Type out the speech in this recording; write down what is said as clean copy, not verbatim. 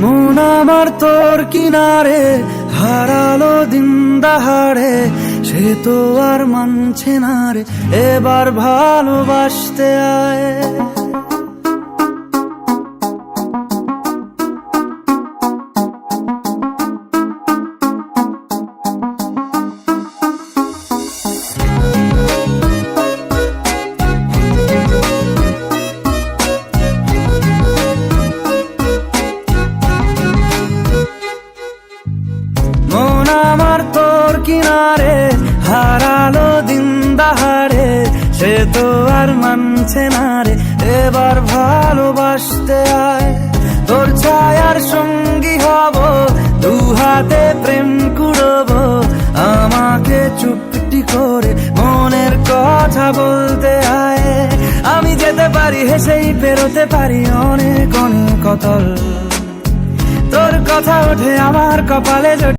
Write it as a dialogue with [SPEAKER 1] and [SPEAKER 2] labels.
[SPEAKER 1] মন আমার তোর কিনারে হারালো দিন দাহাড়ে, সে তো আর মানছে না রে, এবার ভালোবাসতে আয়। মন আমার তোর কিনারে হারালো দিন দাহাড়ে, সে তো আর মানছে না রে, এবার ভালোবাসতে আয়। তোর ছায়ার সঙ্গী হব, দু হাতে প্রেম কুড়বো, আমাকে চুপটি করে মনের কথা বলতে আয়। আমি যেতে পারি হেসেই পেরোতে পারি অনেক অনেক অতল, তোর কথা ওঠে আমার কপালে।